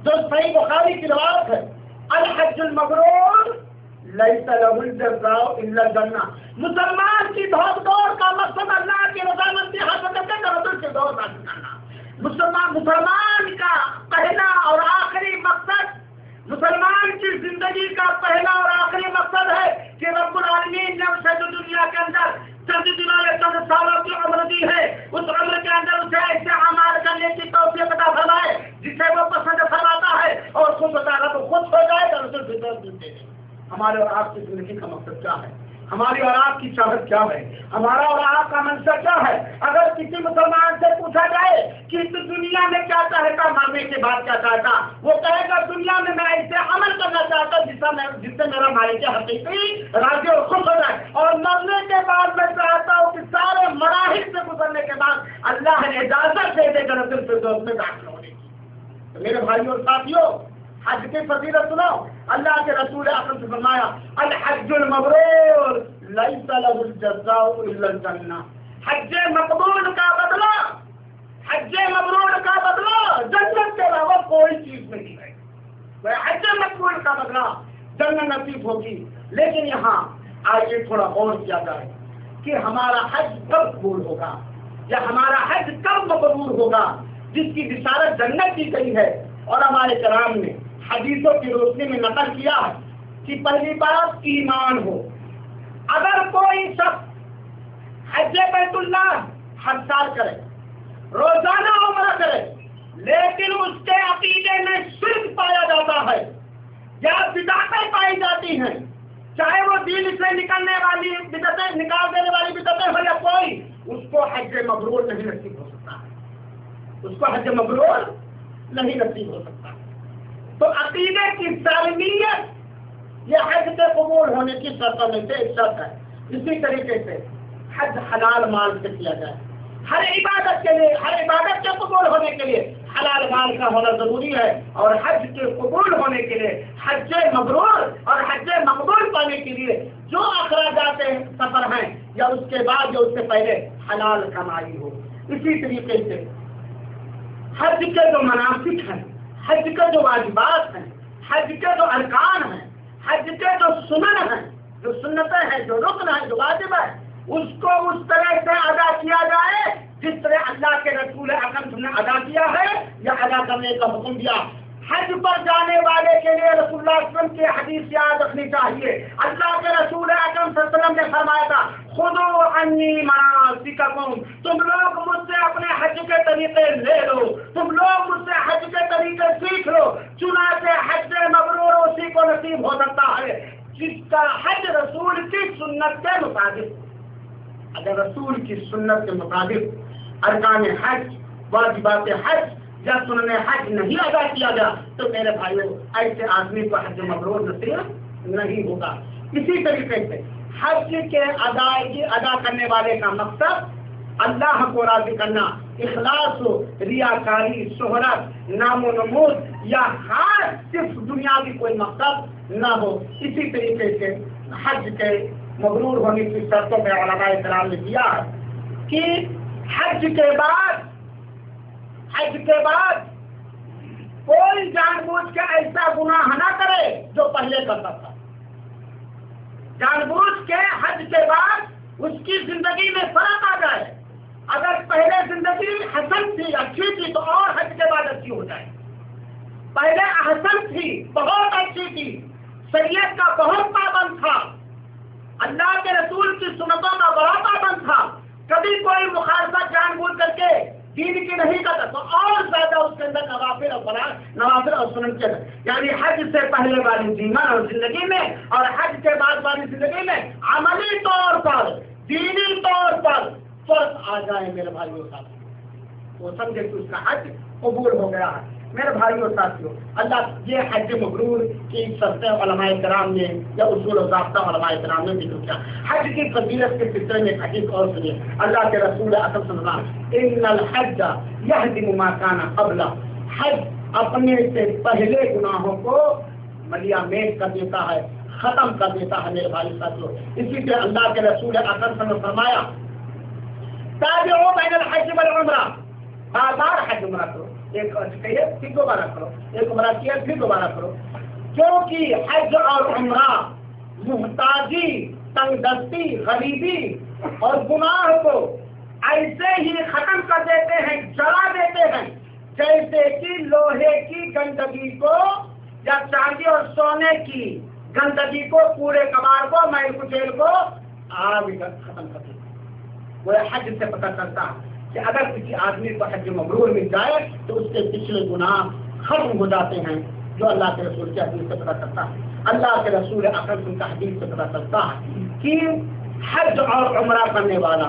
جو صحیح بخاری کی روایت ہے، الحج المبرور لیس له الجزاء الا الجنہ۔ مسلمان کی بھاگ دوڑ کا مقصد اللہ کی رضامندی حاصل کرنے کا رسول کی دوڑ حاصل کرنا۔ مسلمان کا پہلا اور آخری مقصد، مسلمان کی زندگی کا پہلا اور آخری مقصد ہے کہ رب العالمین نے اسے جو دنیا کے اندر چند دنوں میں چند سالوں کی عمر دی ہے، اس عمر کے اندر اسے ایسے اعمال کرنے کی توفیق عطا فرمائے جسے وہ پسند فرماتا ہے اور خود بتا رہا تو خود ہو جائے تو رسول فطر دیتے ہیں۔ ہمارے اور آپ کی زندگی کا مقصد کیا ہے؟ ہماری اور آپ کی چاہت کیا ہے؟ ہمارا اور آپ کا منشا کیا ہے؟ اگر کسی مسلمان سے پوچھا جائے کہ اس دنیا میں کیا چاہتا، مرنے کے بعد کیا چاہتا، وہ کہے گا دنیا میں میں ایسے عمل کرنا چاہتا جس سے میرا مالک حقیقی راضی اور خوش ہو جائے، اور مرنے کے بعد میں چاہتا ہوں کہ سارے مراحل سے گزرنے کے بعد اللہ نے اجازت دے دے کر فردوس میں داخل ہونے کی۔ تو میرے بھائیوں اور ساتھیوں، حج کی فضیلت سنو، اللہ کے رسول اکرم نے فرمایا الحج المبرور لیس له الجزاء الا الجنہ۔ حج مقبول کا بدلہ، حج مبرور کا بدلہ جنت کے علاوہ کوئی چیز نہیں ہے۔ وہ حج مقبول کا بدلہ جنت نصیب ہوگی۔ لیکن یہاں آئیے تھوڑا غور کیا جائے کہ ہمارا حج کب قبول ہوگا یا ہمارا حج کب مقبول ہوگا، جس کی بشارت جنت کی گئی ہے۔ اور ہمارے کرام نے حدیثوں کی روشنی میں نقل کیا ہے کہ پہلی بات ایمان ہو۔ اگر کوئی شخص حج بیت اللہ ہر سال کرے، روزانہ عمرہ کرے، لیکن اس کے عقیدے میں شرک پایا جاتا ہے یا بدعتیں پائی جاتی ہیں، چاہے وہ دین سے نکلنے والی بدعتیں، نکال دینے والی بدعتیں ہو یا کوئی، اس کو حج مبرور نہیں نصیب ہو سکتا ہے، اس کو حج مبرور نہیں نصیب ہو سکتا۔ تو عقیدے کی سالمیت یہ حج کے قبول ہونے کی شرطوں میں سے ایک شرط ہے۔ اسی طریقے سے حج حلال مال سے کیا جائے، ہر عبادت کے لیے، ہر عبادت کے قبول ہونے کے لیے حلال مال کا ہونا ضروری ہے، اور حج کے قبول ہونے کے لیے، حج مبرور اور حج مقبول پانے کے لیے جو اخراجات سفر ہیں یا اس کے بعد یا اس سے پہلے حلال کمائی ہو۔ اسی طریقے سے حج کے جو مناسک ہیں، حج کے جو واجبات ہیں، حج کے جو ارکان ہیں، حج کے جو سنن ہیں، جو سنتیں ہیں، جو رکن ہیں، جو واجب ہے، اس کو اس طرح سے ادا کیا جائے جس طرح اللہ کے رسول اکرم نے ادا کیا ہے یا ادا کرنے کا حکم دیا۔ حج پر جانے والے کے لیے رسول اللہ صلی اللہ علیہ وسلم کی حدیث یاد رکھنی چاہیے۔ اللہ کے رسول اکرم صلی اللہ علیہ وسلم نے فرمایا تھا، خذوا عنی مناسککم، تم لوگ مجھ سے اپنے حج کے طریقے لے لو، تم لوگ مجھ سے حج کے طریقے سیکھ لو، چنانچہ حج مبرور اسی کو نصیب ہو سکتا ہے جس کا حج رسول کی سنت کے مطابق، اگر رسول کی سنت کے مطابق ارکان حج، واجبات حج یا سنن حج نہیں ادا کیا گیا تو میرے بھائیوں ایسے آدمی کو حج مبرور نصیب نہیں ہوگا۔ اسی طریقے سے حج کے ادائیگی ادا کرنے والے کا مقصد اللہ کو راضی کرنا، اخلاص ہو، ریاکاری، شہرت، نام و نمود یا خاص صرف دنیاوی کوئی مقصد نہ ہو۔ اسی طریقے سے حج کے مبرور ہونے کی شرطوں پہ علماء کرام نے دیا ہے کہ حج کے بعد کوئی جان بوجھ کے ایسا گناہ نہ کرے جو پہلے کرتا تھا۔ جان بوجھ کے حج کے بعد اس کی زندگی میں فرق آ جائے، اگر پہلے زندگی حسن تھی، اچھی تھی، تو اور حج کے بعد اچھی ہو جائے۔ پہلے احسن تھی، بہت اچھی تھی، شریعت کا بہت پابند تھا، اللہ کے رسول کی سنتوں کا بڑا پابند تھا، کبھی کوئی مخالفت جان بوجھ کر کے دین کی نہیں کرتا تو اور زیادہ اس کے اندر نوافل اور سنن کے یعنی حج سے پہلے والی ایمان اور زندگی میں اور حج کے بعد والی زندگی میں عملی طور پر، دینی طور پر فرق آ جائے میرے بھائیوں ساتھیوں، وہ سمجھے کہ اس کا حج قبول ہو گیا ہے۔ میرے بھائیوں ساتھیوں، اللہ یہ حج مبرور کی شرطیں علماء کرام نے یا اصول و ضابطہ علماء کرام نے ذکر کیا۔ حج کی فضیلت کے سلسلے میں حدیث اور سنیے، اللہ کے رسول اکرم صلی اللہ علیہ وسلم، ان الحج یہدم ما کان قبلہ، حج اپنے سے پہلے گناہوں کو ملیا میٹ کر دیتا ہے، ختم کر دیتا ہے میرے بھائی ساتھیوں۔ اسی لیے اللہ کے رسول اکرم صلی اللہ علیہ وسلم نے فرمایا، تابعوا بین الحج والعمرہ، بار بار حج عمرہ کرو، ایک کہیے پھر دوبارہ کرو، ایک عمرہ کیا پھر دوبارہ کرو، کیونکہ حج اور عمرہ محتاجی، تنگ دستی، غریبی اور گناہ کو ایسے ہی ختم کر دیتے ہیں، جلا دیتے ہیں جیسے کہ لوہے کی گندگی کو یا چاندی اور سونے کی گندگی کو، کوڑے کباڑ کو، میل کچیل کو آگ ختم کر دیتے ہیں۔ وہ حج سے پتہ چلتا ہے کہ اگر کسی آدمی کو حج مبرور مل جائے تو اس کے پچھلے گناہ ختم ہو جاتے ہیں، جو اللہ کے رسول کی حدیث سے پتہ چلتا ہے۔ اللہ کے رسول اکرم کی حدیث سے پتہ چلتا ہے کہ حج اور عمرہ کرنے والا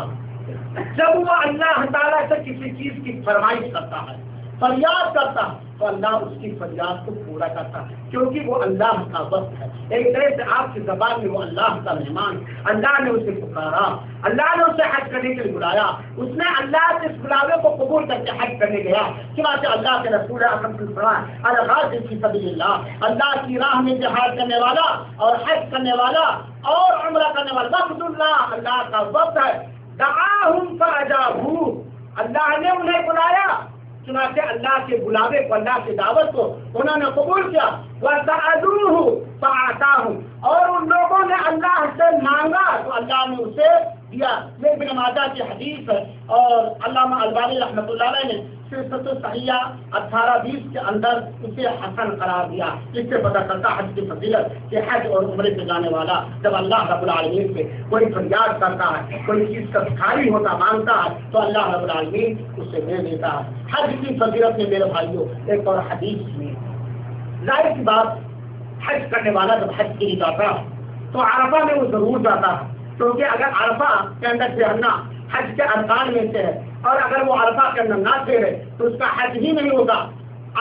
جب وہ اللہ تعالیٰ سے کسی چیز کی فرمائش کرتا ہے، فریاد کرتا ہے، تو اللہ اس کی فریاد کو پورا کرتا ہے، کیونکہ وہ اللہ کا وقت ہے۔ ایک طرح سے آپ کی زبان میں وہ اللہ کا مہمان، اللہ نے اسے پکارا، اللہ نے اسے حج کرنے کے لیے بلایا، اس نے اللہ کے اس بلاوے کو قبول کر کے حج کرنے گیا۔ چنانچہ اللہ کے رسول اکرم صلی اللہ علیہ وسلم، الغازی فی سبیل اللہ، اللہ کی راہ میں جہاد کرنے والا اور حج کرنے والا اور عمرہ کرنے والا، وقت اللہ کا وقت ہے، دعاہم فاجابوا، اللہ نے انہیں بلایا، چنانچہ اللہ کے بلاوے کو، اللہ کی دعوت کو انہوں نے قبول کیا، وَسَأَلُوهُ فَأَعْطَاهُمْ، اور ان لوگوں نے اللہ سے مانگا تو اللہ نے اسے دیا۔ یہ ابن ماجہ کی حدیث ہے اور علامہ البانی رحمۃ اللہ علیہ نے سلسلۃ الصحیحہ 1820 کے اندر اسے حسن قرار دیا۔ اس سے پتہ چلتا حج کی فضیلت کہ حج اور عمرے سے جانے والا جب اللہ رب العالمین سے کوئی فریاد کرتا ہے، کوئی چیز کا بھکاری ہوتا مانگتا ہے تو اللہ رب العالمین اسے دے دیتا ہے۔ حج کی فضیلت میں میرے بھائیوں ایک اور حدیث میں ظاہر کی بات، حج کرنے والا جب حج کے لیے جاتا ہے تو عرفہ میں وہ ضرور جاتا ہے، کیونکہ اگر عرفہ کے اندر ٹھہرنا حج کے ارکان میں سے ہے اور اگر وہ عرفہ کے اندر نہ ٹھہرے تو اس کا حج ہی نہیں ہوگا۔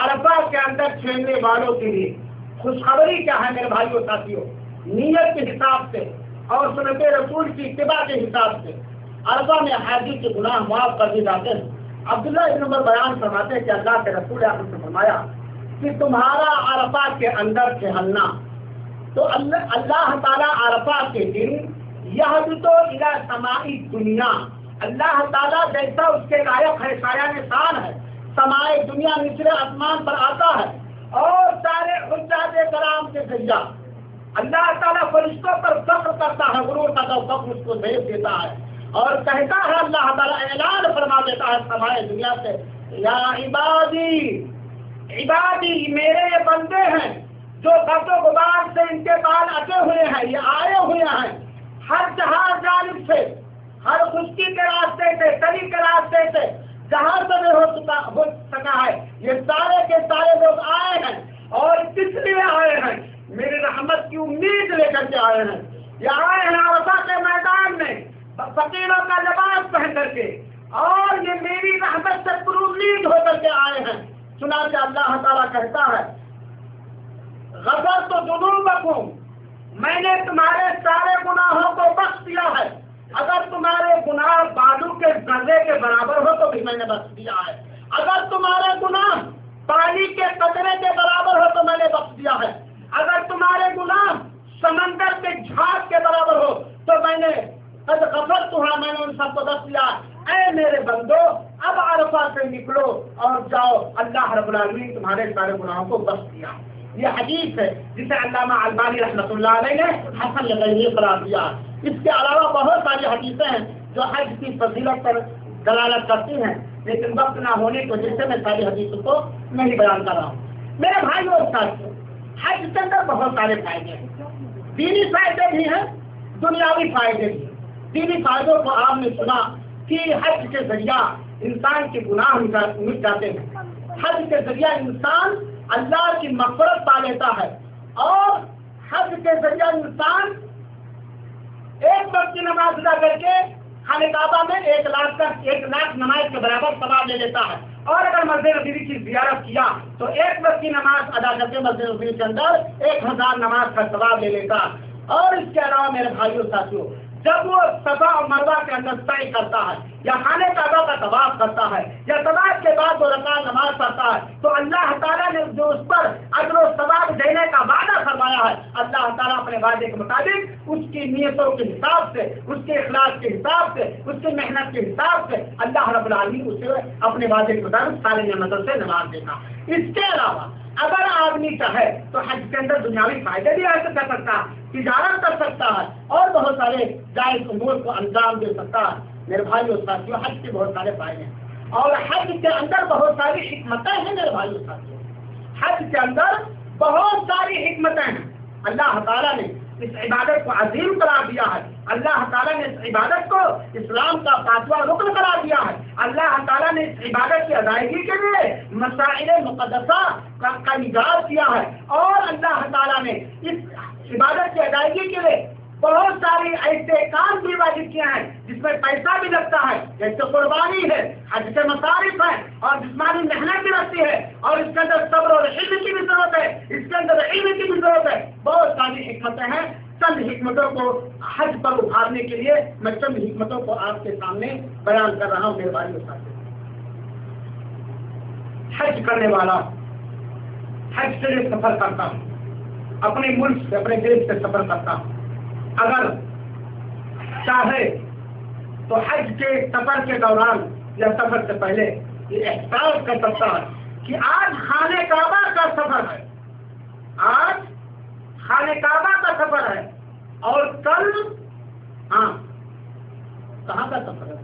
عرفہ کے اندر ٹھہرنے والوں کے لیے خوشخبری کیا ہے میرے بھائیوں ساتھیوں، نیت کے حساب سے اور سنت رسول کی اتباع کے حساب سے عرفہ میں حاجی کے گناہ معاف کر دیے جاتے ہیں۔ عبداللہ ابن عمر بیان فرماتے ہیں کہ اللہ کے رسول نے فرمایا کہ تمہارا عرفہ کے اندر ٹھہرنا تو اللہ تعالیٰ عرفہ کے دن یہبط الی سماء دنیا، اللہ تعالیٰ جیسا اس کے لائق ہے، شایان شان ہے، سماء دنیا نچلے آسمان پر آتا ہے اور سارے حجاج کرام کے ذریعہ اللہ تعالیٰ فرشتوں پر فخر کرتا ہے، غرور کا تو فخر اس کو بھیج دیتا ہے اور کہتا ہے، اللہ تعالیٰ اعلان فرما دیتا ہے سمائے دنیا سے، یا عبادی، عبادی میرے یہ بندے ہیں جو گرد و غبار سے ان کے بال اٹے ہوئے ہیں، یہ آئے ہوئے ہیں ہر جہاں جانب سے، ہر خشکی کے راستے سے، تری کے راستے سے، جہاں سے بھی ہو سکا ہے، یہ سارے کے سارے لوگ آئے ہیں اور کس لیے آئے ہیں؟ میری رحمت کی امید لے کر کے آئے ہیں۔ یہ آئے ہیں عرفہ کے میدان میں فقیروں کا لباس پہن کر کے، اور یہ میری رحمت سے پر امید ہو کر کے آئے ہیں۔ چنانچہ اللہ تعالیٰ کہتا ہے، غفرت ذنوبکم، میں نے تمہارے سارے گناہوں کو بخش دیا ہے، اگر تمہارے گناہ بالو کے ذرے کے برابر ہو تو بھی میں نے بخش دیا ہے، اگر تمہارے گناہ پانی کے قطرے کے برابر ہو تو میں نے بخش دیا ہے، اگر تمہارے گناہ سمندر کے جھاگ کے برابر ہو تو میں نے قد غفرتھا، میں نے ان سب کو بخش دیا۔ اے میرے بندو، اب عرفہ سے نکلو اور جاؤ، اللہ رب العالمین تمہارے سارے گناہوں کو بخش دیا۔ یہ حدیث ہے جسے علامہ البانی رحمۃ اللہ علیہ نے حسن لغوی قرار دیا۔ اس کے علاوہ بہت ساری حدیثیں ہیں جو حج کی فضیلت پر دلالت کرتی ہیں، لیکن وقت نہ ہونے کی وجہ سے میں ساری حدیثوں کو نہیں بیان کر رہا ہوں۔ میرے بھائیوں اور ساتھیوں، حج کے اندر بہت سارے فائدے ہیں، دینی فائدے بھی ہیں، دنیاوی فائدے بھی ہیں۔ دینی فائدوں کو آپ نے سنا کہ حج کے ذریعہ انسان کے گناہ مٹ جاتے ہیں، حج کے ذریعہ انسان اللہ کی مغفرت پا لیتا ہے، اور حج کے ذریعہ انسان ایک وقت کی نماز ادا کر کے خانہ کعبہ میں 1,00,000 نماز کے برابر ثواب لے لیتا ہے، اور اگر مسجد نبوی کی زیارت کیا تو ایک وقت کی نماز ادا کر کے مسجد نبوی کے اندر 1,000 نماز کا ثواب لے لیتا۔ اور اس کے علاوہ میرے بھائیوں ساتھیوں، جب وہ صفا اور مروہ کے اندر سعی کرتا ہے یا خانہ کعبہ کا طواف کرتا ہے یا طواف کے بعد 2 رکعت نماز پڑھتا ہے تو اللہ تعالیٰ نے جو اس پر اجر و ثواب دینے کا وعدہ فرمایا ہے، اللہ تعالیٰ اپنے وعدے کے مطابق اس کی نیتوں کے حساب سے، اس کے اخلاص کے حساب سے، اس کی محنت کے حساب سے اللہ رب العالمین اسے اپنے وعدے کے مطابق سارے نعمتوں سے نواز دیتا۔ اس کے علاوہ اگر آدمی چاہے تو حج کے اندر دنیاوی فائدے بھی حاصل کر سکتا ہے، تجارت کر سکتا ہے، اور بہت سارے جائز امور کو انجام دے سکتا ہے۔ میرے بھائیوں ساتھیوں، حج کے بہت سارے فائدے ہیں، اور حج کے اندر بہت ساری حکمتیں ہیں۔ میرے بھائیوں ساتھیوں، حج کے اندر بہت ساری حکمتیں ہیں۔ اللہ تعالیٰ نے اس عبادت کو عظیم قرار دیا ہے، اللہ تعالیٰ نے اس عبادت کو اسلام کا 5واں رکن قرار دیا ہے، اللہ تعالیٰ نے اس عبادت کی ادائیگی کے لیے مسائل مقدسہ کا ایجاد کیا ہے، اور اللہ تعالیٰ نے اس عبادت کی ادائیگی کے لیے بہت ساری ایسے کام بھی واجب کیے ہیں جس میں پیسہ بھی لگتا ہے، جیسے قربانی ہے، حج کے مصارف ہیں، اور جسمانی محنت بھی لگتی ہے، اور اس کے اندر صبر اور علم کی بھی ضرورت ہے، اس کے اندر علم کی بھی ضرورت ہے۔ بہت ساری حکمتیں ہیں، چند حکمتوں کو حج پر ابھارنے کے لیے میں چند حکمتوں کو آپ کے سامنے بیان کر رہا ہوں۔ میرے بھائیوں ساتھیوں، حج کرنے والا حج سے سفر کرتا ہوں، اپنے ملک سے، اپنے دیش سے سفر کرتا ہوں، اگر چاہے تو حج کے سفر کے دوران یا سفر سے پہلے یہ احساس کر سکتا ہے کہ آج خانہ کعبہ کا سفر ہے، آج خانہ کعبہ کا سفر ہے، اور کل کہاں کا سفر ہے؟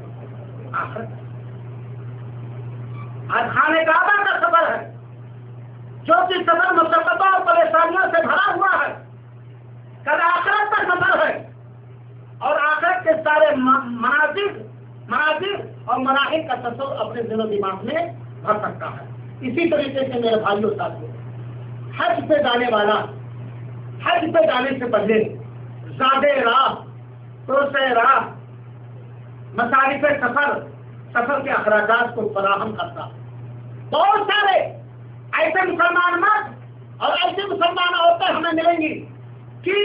آخرت۔ آج خانہ کعبہ کا سفر ہے، جو کہ سفر مشقتوں اور پریشانیوں سے بھرا ہوا ہے، کل آخرت کا سفر ہے، اور آخرت کے سارے مناظر اور مراحل کا تصور اپنے دل و دماغ میں بھر سکتا ہے۔ اسی طریقے سے میرے بھائیوں ساتھیوں، حج پہ جانے والا حج پہ جانے سے پہلے زادے راہ، توسے راہ، مصارف سفر کے اخراجات کو فراہم کرتا۔ بہت سارے ایسے مسلمان مرد اور ایسے مسلمان عورتیں ہمیں ملیں گی کہ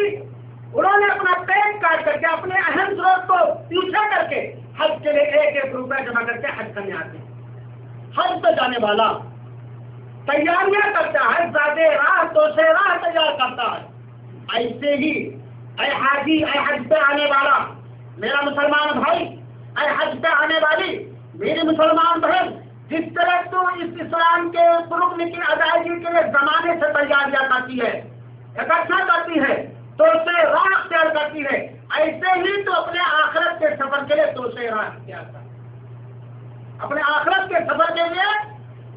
انہوں نے اپنا پیٹ کاٹ کر کے، اپنے اہم ضرورت کو پیچھے کر کے حج کے لیے 1-1 روپے جمع کر کے حج کرنے آتے ہیں۔ حج پہ جانے والا تیاریاں کرتا ہے، زادے راہ توسے راہ تیار کرتا ہے۔ ایسے ہی اے حاجی، اے حج پہ آنے والا میرا مسلمان بھائی، اے حج پہ آنے والی میری مسلمان بہن، جس طرح تو اس اسلام کے رکن کی ادائیگی کے لیے زمانے سے تیاریاں کرتی ہے، اکٹھا کرتی ہے، تو اسے راہ اختیار کرتی ہے، ایسے ہی تو اپنے آخرت کے سفر کے لیے تو سے راہ اختیار کر، اپنے آخرت کے سفر کے لیے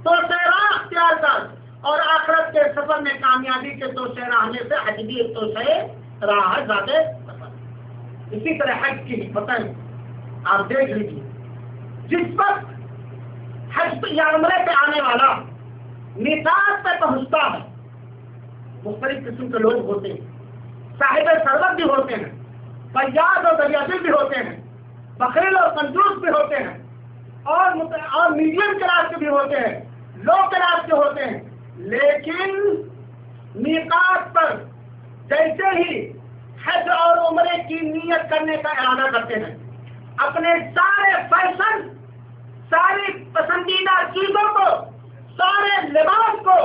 تو سے راہ اختیار کر، اور آخرت کے سفر میں کامیابی کے تو سے راہ میں سے حج بھی تو سے راہ ہے ذات سفر۔ اسی طرح حج کی حکمتیں آپ دیکھ لیجیے، جس وقت حج پہ یا عمرے پہ آنے والا میقات پہ پہنچتا ہے، مختلف قسم کے لوگ ہوتے ہیں، صاحب ثروت بھی ہوتے ہیں، فیاض اور دریادل بھی ہوتے ہیں، بخیل اور کنجوس بھی ہوتے ہیں، اور میڈیم کلاس کے بھی ہوتے ہیں، لو کلاس کے ہوتے ہیں، لیکن میقات پر جیسے ہی حج اور عمرے کی نیت کرنے کا ارادہ کرتے ہیں، اپنے سارے فیشن، ساری پسندیدہ چیزوں کو، سارے لباس کو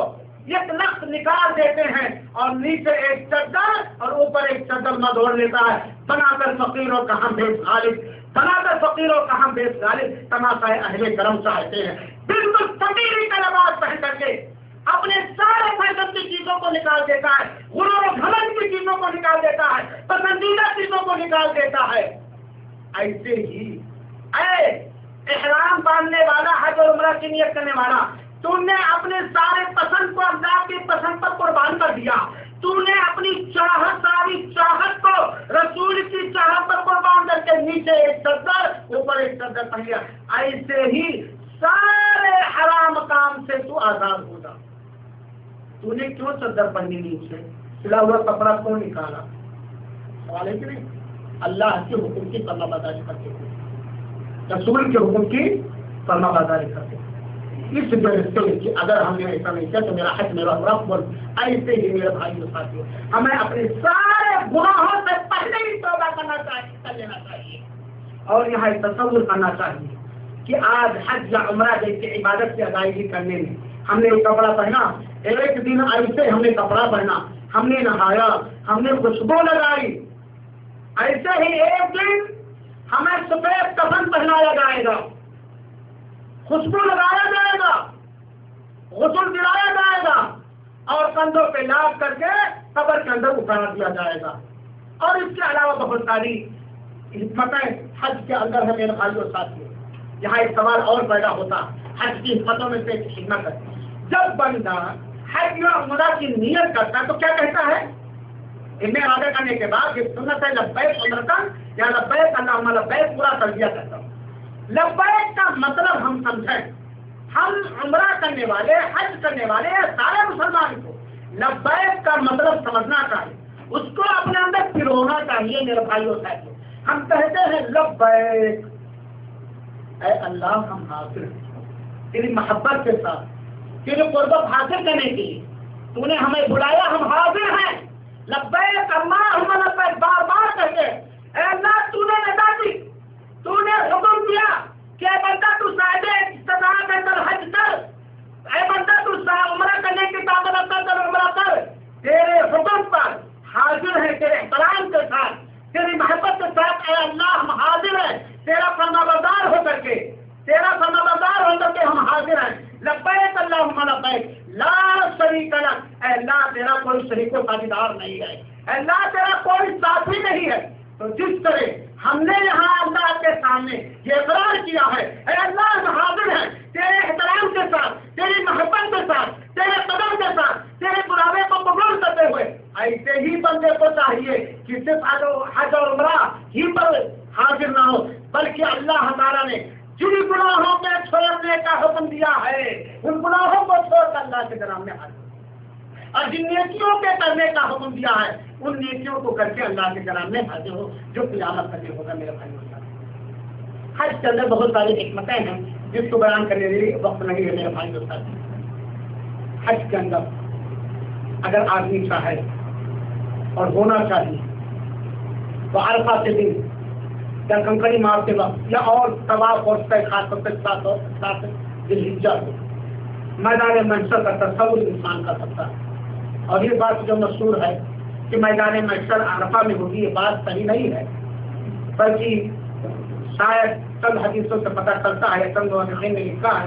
ایک لخت نکال دیتے ہیں، اور نیچے ایک چادر اور اوپر ایک چادر نہ اوڑھ لیتا ہے، بنا کر فقیروں کا ہم بیش غالب، بنا کر فقیروں کا ہم بیش غالب تماشا اہل کرم چاہتے ہیں، بالکل فقیری کا لباس پہن کر کے اپنے سارے فیشن کی چیزوں کو نکال دیتا ہے، غرور و گھمنڈ کی چیزوں کو نکال دیتا ہے، پسندیدہ چیزوں کو نکال دیتا ہے۔ ایسے ہی اے احرام باندھنے والا، حج اور عمرہ کی نیت کرنے والا، تو نے اپنے سارے پسند کو اللہ کی پسند پر قربان کر دیا، تو نے اپنی چاہت، ساری چاہت کو رسول کی چاہت پر قربان کر کے نیچے ایک چادر اوپر ایک چادر پہن لیا۔ ایسے ہی سارے حرام کام سے تو آزاد ہو جا۔ تو نے کیوں چادر پہنی نیچے؟ سلا ہوا کپڑا کیوں نکالا؟ سوال ہے کہ نہیں؟ اللہ کے حکم کی فرما برداری کرتے ہیں، رسول کے حکم کی فرما برداری کرتے ہیں۔ اس وجہ سے کہ اگر ہم نے ایسا نہیں کیا تو میرا حج، میرا عمرہ قبول۔ ایسے ہی میرے بھائی و ساتھیوں، ہمیں اپنے سارے گناہوں سے پہلے ہی توبہ کرنا چاہیے، کر لینا چاہیے، اور یہاں تصور کرنا چاہیے کہ آج حج یا عمرہ جیسی عبادت کی ادائیگی کرنے میں ہم نے ایک کپڑا پہنا، ایک دن ایسے ہم نے کپڑا پہنا، ہم نے نہایا، ہم نے خوشبو لگائی، ایسے ہی ایک دن ہمیں سفید کفن پہنایا جائے گا، خوشبو لگایا جائے گا، غسل دلایا جائے گا، اور کندھوں پہ لاد کر کے قبر کے اندر اتار دیا جائے گا۔ اور اس کے علاوہ بہت ساری حکمتیں حج کے اندر ہے میرے بھائی اور ساتھیوں۔ یہاں ایک سوال اور پیدا ہوتا، حج کی حکمتوں میں سے ایک حکمت ہے، جب بندہ حج یا عمرہ کی نیت کرتا ہے تو کیا کہتا ہے؟ انہیں ارادہ کرنے کے بعد یہ سنت ہے لبیک عمرتن یا لبیک اللہم لبیک پورا تلبیہ کرتا ہوں۔ لبیک کا مطلب ہم سمجھیں، ہم عمرہ کرنے والے، حج کرنے والے سارے مسلمان کو لبیک کا مطلب سمجھنا چاہیے، اس کو اپنے اندر پرونا چاہیے میرے بھائیوں ساتھیوں۔ ہم کہتے ہیں لبیک، اے اللہ ہم حاضر ہیں تیری محبت کے ساتھ، تیری قربت حاصل کرنے کے لیے تو نے ہمیں بلایا، ہم حاضر ہیں۔ لبیک اللہم لبیک بار بار کہتے ہیں، اے اللہ تو نے ادا کی، تو نے حکم دیا کہ اے بندہ تو صاحب استطاعت ہے کر حج کر، اے بندہ تو عمرہ کرنے کی طاقت رکھتا کر عمرہ کر، تیرے حکم پر حاضر ہے، تیرے احترام کے ساتھ، تیری محبت کے ساتھ اے اللہ ہم حاضر ہیں، تیرا فرما بردار ہو کر کے، تیرا فرما بردار ہو کر کے ہم حاضر ہیں۔ لبیک اللہم لبیک لا شریک لک، اے اللہ تیرا کوئی شریک و ساجھیدار نہیں ہے، اے اللہ تیرا کوئی ساتھی نہیں ہے۔ تو جس طرح ہم نے یہاں اللہ کے سامنے یہ اقرار کیا ہے، اے اللہ ہم حاضر ہیں تیرے احترام کے ساتھ، تیری محبت کے ساتھ، تیرے قدم کے ساتھ، تیرے بلاوے کو قبول کرتے ہوئے، ایسے ہی بندے کو چاہیے کہ صرف حج اور عمرہ ہی پر حاضر نہ ہو، بلکہ اللہ تعالیٰ نے جن گناہوں کے چھوڑنے کا حکم دیا ہے ان گناہوں کو چھوڑ کر اللہ کے نام میں حاضر، اور جن نیکیوں کے کرنے کا حکم دیا ہے ان نیکیوں کو کر کے اللہ کے نام میں حاضر ہو، جو قیامت تک ہوگا میرے بھائی۔ حج کے اندر بہت ساری حکمتیں ہیں جس کو بیان کرنے کے لیے وقت نہیں ہے میرے بھائی دوست۔ حج کے اندر اگر آدمی چاہے اور ہونا چاہیے تو عرفہ کے دن یا کنکڑی مارتے وقت یا اور طواف اور خاص طور پر 7 ذی الحجہ کو میدان محشر کا تصور انسان کر سکتا ہے۔ اور یہ بات جو مشہور ہے کہ میدان محشر عرفہ میں ہوگی، یہ بات صحیح نہیں ہے، بلکہ شاید چند حدیثوں سے پتہ چلتا ہے، چند مورخین نے لکھا ہے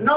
9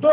2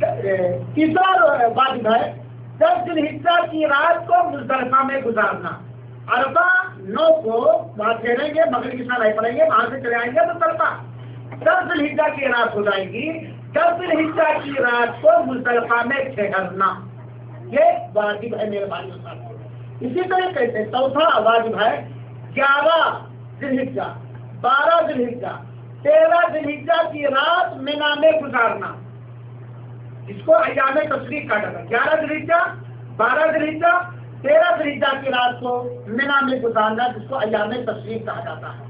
تیسرا واجب ہے 10 ذوالحجہ کی رات کو مزدلفہ میں گزارنا. عرفہ 9 کو وہاں ٹھہریں گے، مغرب کی نماز پڑھیں گے، وہاں سے چلے آئیں گے مزدلفہ. 10 ذوالحجہ کی رات ہو جائے گی، 10 ذوالحجہ کی رات کو مزدلفہ میں ٹھہرنا، یہ واجب ہے میرے بھائیوں صاحب. اسی طریقے سے چوتھا واجب ہے 11 ذوالحجہ، 12 ذوالحجہ، 13 ذوالحجہ کی رات مینا میں گزارنا، جس کو ایام تشریق کہا جاتا ہے. 11 ذوالحجہ، 12 ذوالحجہ، 13 ذوالحجہ کی رات کو مینا میں گزارنا، جس کو ایام تشریق کہا جاتا ہے.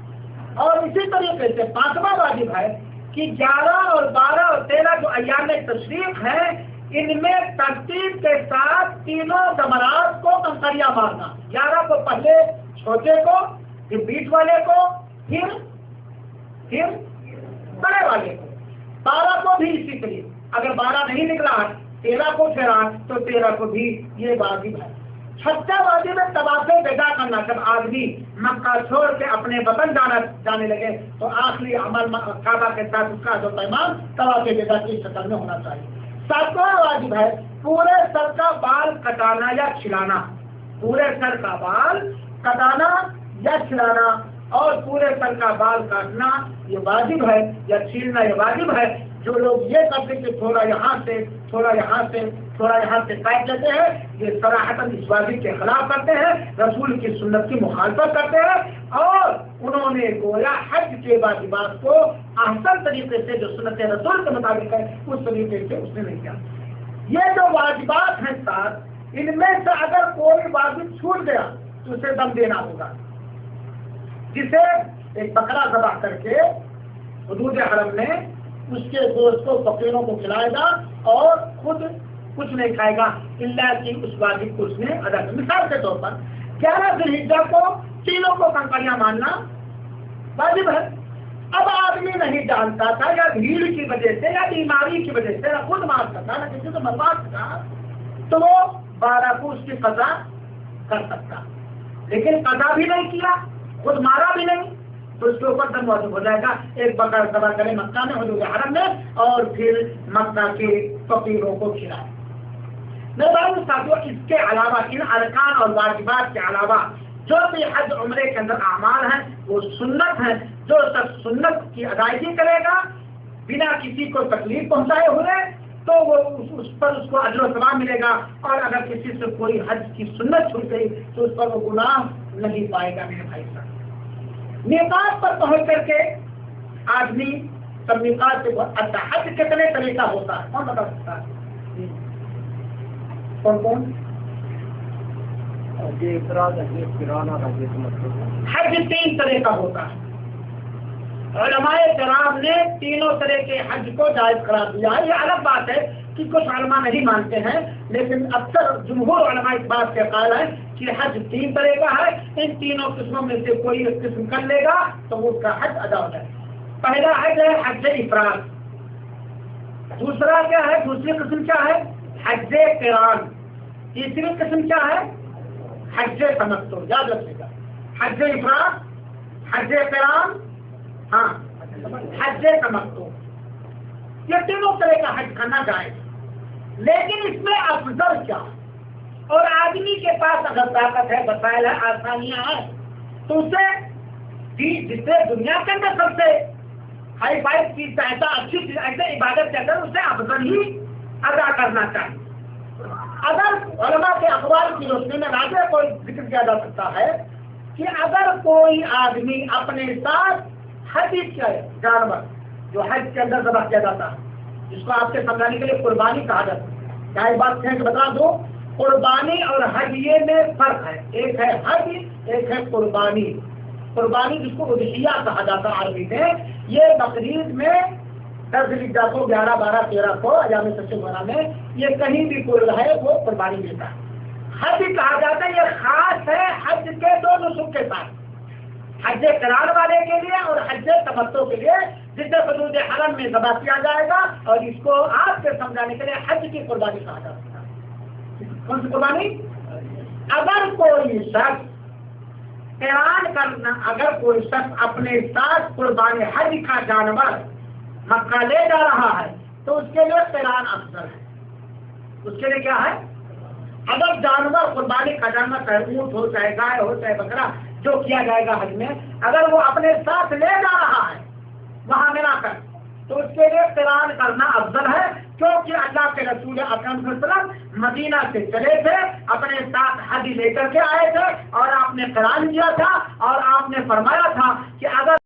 اور اسی طریقے سے 5واں واجب ہے کہ 11 اور 12 اور 13 جو ایام تشریق ہیں، ان میں ترتیب کے ساتھ تینوں جمرات کو کنکریاں مارنا. 11 کو پہلے چھوٹے کو، پھر بیچ والے کو، پھر بڑے والے کو. 12 کو بھی اسی طریقے، اگر 12 نہیں نکلا 13 کو ٹھہرا تو 13 کو بھی یہ واجب ہے. 6واں واجب ہے طواف وداع کرنا. جب آدمی مکہ چھوڑ کے اپنے وطن جانے لگے تو آخری عمل کعبہ کے ساتھ اس کا جو پیمان طواف وداع کی شکل میں ہونا چاہیے. 7واں واجب ہے پورے سر کا بال کٹانا یا چھلانا. پورے سر کا بال کٹانا یا چھلانا اور پورے سر کا بال کاٹنا یہ واجب ہے، یا چھیلنا یہ واجب ہے. جو لوگ یہ کرتے کہ تھوڑا یہاں سے تھوڑا یہاں سے تھوڑا یہاں سے کاٹ لیتے ہیں، یہ صراحتاً اس واجب کے خلاف کرتے ہیں، رسول کی سنت کی مخالفت کرتے ہیں، اور انہوں نے گویا حج کے واجبات کو احسن طریقے سے جو سنت رسول کے مطابق ہے اس طریقے سے اس نے نہیں کیا. یہ جو واجبات ہیں 7، ان میں سے اگر کوئی واجب چھوٹ گیا تو اسے دم دینا ہوگا. جسے ایک بکرا ذبح کر کے حدود حرم میں اس کے گوشت کو فقیروں کو کھلائے گا اور خود کچھ نہیں کھائے گا الا کہ اس واجب کو اس نے ادا کیا. مثال کے طور پر 11 ذوالحجہ کو تینوں کو کنکریاں ماننا واجب ہے. اب آدمی نہیں جانتا تھا، یا بھیڑ کی وجہ سے یا بیماری کی وجہ سے نہ خود مار سکتا نہ کسی کو مروا سکتا، تو وہ 12 کو اس کی قضا کر سکتا. لیکن قضا بھی نہیں کیا، خود مارا بھی نہیں، تو اس کے اوپر دم واجب ہو جائے گا. ایک بکرا ذبح کرے مکہ میں حدود حرم میں اور پھر مکہ کے فقیروں کو کھلائے. میرے بھائیو ساتھیو، اس کے علاوہ ان ارکان اور واجبات کے علاوہ جو بھی حج عمرے کے اندر اعمال ہیں وہ سنت ہیں. جو شخص سنت کی ادائیگی کرے گا بنا کسی کو تکلیف پہنچائے ہوئے تو وہ اس پر اس کو اجر و ثواب ملے گا، اور اگر کسی سے کوئی حج کی سنت چھوٹ گئی تو اس پر وہ گناہ نہیں پائے گا. میرے بھائی صاحب، میقات پر پہنچ کر کے آدمی سب میقات سے اچھا حج کتنے طریقہ ہوتا ہے کون بتا سکتا ہے؟ کون حج 3 طرح کا ہوتا ہے. علماء کرام نے تینوں طرح کے حج کو جائز قرار دیا ہے. یہ الگ بات ہے کہ کچھ علماء نہیں مانتے ہیں، لیکن اکثر جمہور علماء اس بات کے قائل ہے کہ حج 3 طرح کا ہے. ان تینوں قسموں میں سے کوئی ایک قسم کر لے گا تو اس کا حج ادا ہو جائے. پہلا حج ہے حج افراد. دوسرا کیا ہے؟ دوسری قسم کیا ہے؟ حج قران. تیسری قسم کیا ہے؟ حج تمتع. یاد رکھیے گا، حج افراد، حج قران، ہاں حج تمتع، یہ تینوں طرح کا حج کرنا جائز. لیکن اس میں افضل کیا؟ اور آدمی کے پاس اگر طاقت ہے، وسائل ہے، آسانیاں ہیں تو اسے جس سے دنیا کے اندر سب سے ہائی فائی چیز ایسا اچھی چیز ایسے عبادت کے اندر اسے افضل ہی ادا کرنا چاہیے. اگر علماء کے اقوال کی روشنی میں واضح کوئی ذکر کیا جا سکتا ہے کہ اگر کوئی آدمی اپنے ساتھ حج کے جانور جو حج کے اندر ذبح کیا جاتا ہے، جس کو آپ کے سمجھانے کے لیے قربانی کہا جاتا ہے. کیا ایک بات کہ بتا دو، قربانی اور حجیے میں فرق ہے. ایک ہے حج، ایک ہے قربانی. قربانی جس کو اضحیہ کہا جاتا ہے عربی میں، یہ بقرعید میں 10 ذوالحجہ کو 11، 12، 13 کو ایام تشریق وغیرہ میں یہ کہیں بھی کوئی ہے وہ قربانی دیتا ہے. حج کہا جاتا ہے یہ خاص ہے حج کے 2 نسک کے ساتھ، حج قران والے کے لیے اور حج تمتع کے لیے، جسے حدود حرم میں ذبح کیا جائے گا. اور اس کو آپ کے سمجھانے کے لیے حج کی قربانی کہا جاتا ہے. کون سی قربانی؟ اگر کوئی شخص قران کرنا، اگر کوئی شخص اپنے ساتھ قربانی حج کا جانور مکہ لے جا رہا ہے تو اس کے لیے قران افضل ہے. اس کے لیے کیا ہے؟ اگر جانور قربانی کا جانور چاہے اونٹ ہو چاہے گائے ہو چاہے بکرا جو کیا جائے گا حج میں، اگر وہ اپنے ساتھ لے جا رہا ہے وہاں ملا کر، تو اس کے لیے قران کرنا افضل ہے، کیونکہ اللہ کے رسول اکرم صلی اللہ علیہ وسلم مدینہ سے چلے تھے، اپنے ساتھ حج لے کر کے آئے تھے اور آپ نے قران کیا تھا اور آپ نے فرمایا تھا کہ اگر